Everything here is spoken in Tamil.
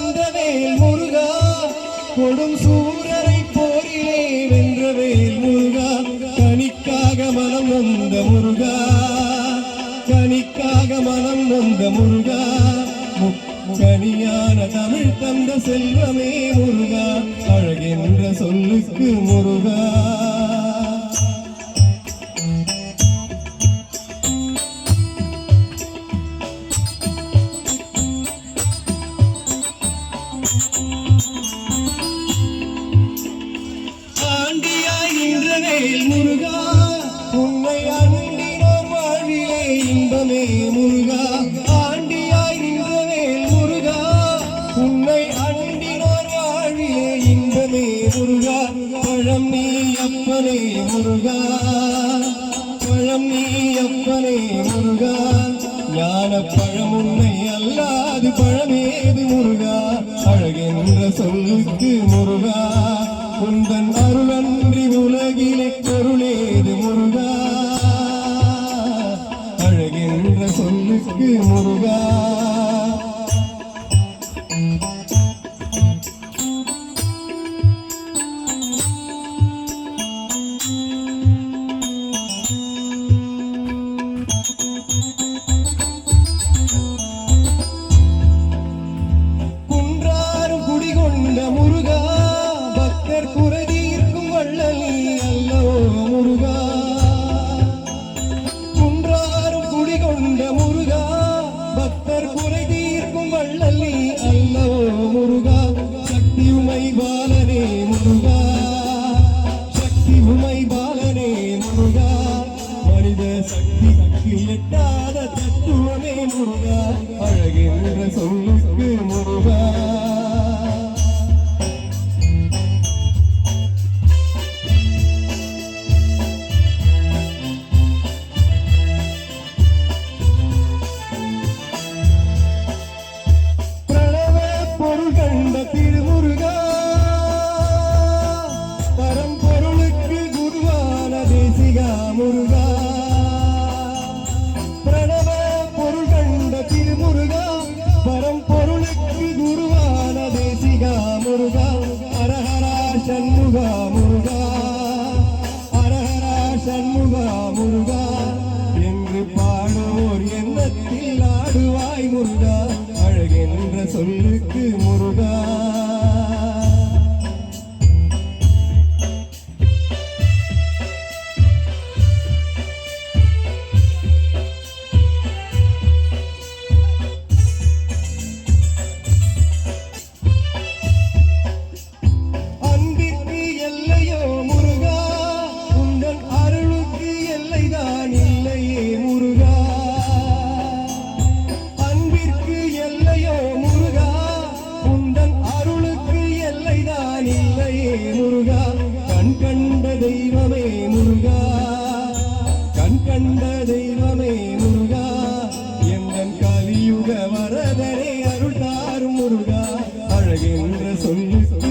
வந்தவேல் முருகா கொடும் சூரரை போரிலே வென்றவேல் முருகா கனிக்காக மனம் வந்த முருகா கனிக்காக மனம் வந்த முருகா கனியான தமிழ் தந்த செல்வமே முருகா அழகென்ற சொல்லுக்கு முருகா ஆண்டியாய் நின்றவேல் முருகா உன்னை அண்டினோர் வாழ்விலே இன்பமே முருகா ஆண்டியாய் நின்றவேல் முருகா உன்னை அண்டினோர் வாழ்விலே இன்பமே முருகா பழம் நீ அப்பனே முருகா பழம் நீ அப்பனே முருகா ஞான பழம் உன்னை அல்லாது பழமேது முருகா அழகென்ற சொல்லுக்கு முருகா உந்தன் அருளன்றி உலகிலே பொருளேது முருகா அழகென்ற சொல்லுக்கு முருகா குன்றாரும் குடிகொண்ட முருகா பக்தர் குறை தீர்க்கும் வள்ளல் அல்லவோ முருகா குன்றாரும் குடிகொண்ட முருகா பக்தர் குறை தீர்க்கும் வள்ளல் அல்லவோ முருகா சக்தி உமை பாலனே முருகா சக்தி உமை பாலனே முருகா மனித சக்திக்கு எட்டாத தத்துவமே முருகா அழகென்ற சொல்லுக்கு முருகா பொருள் கண்ட திருமுருகா பரம்பொருளுக்கு குருவான தேசிகா முருகா பிரணவ பொருள் கண்ட திருமுருகா பரம்பொருளுக்கு குருவான தேசிகா முருகா அரஹரா சண்முகா முருகா அரஹரா சண்முகா முருகா என்று பாடுவோர் எண்ணத்தில் ஆடுவாய் முருகா அழகென்ற சொல்லுக்கு முருகா அன்பிற்கு எல்லையோ முருகா உந்தன் அருளுக்கு எல்லைதான் இல்லையே முருகா அன்பிற்கு எல்லையோ முருகா உந்தன் அருளுக்கு எல்லைதான் இல்லையே முருகா கண் கண்ட தெய்வமே முருகா கண் கண்ட தெய்வமே முருகா எந்தன் கலியுக வரதனை அருள் தாரும் முருகா அழகென்ற சொல்லுக்கு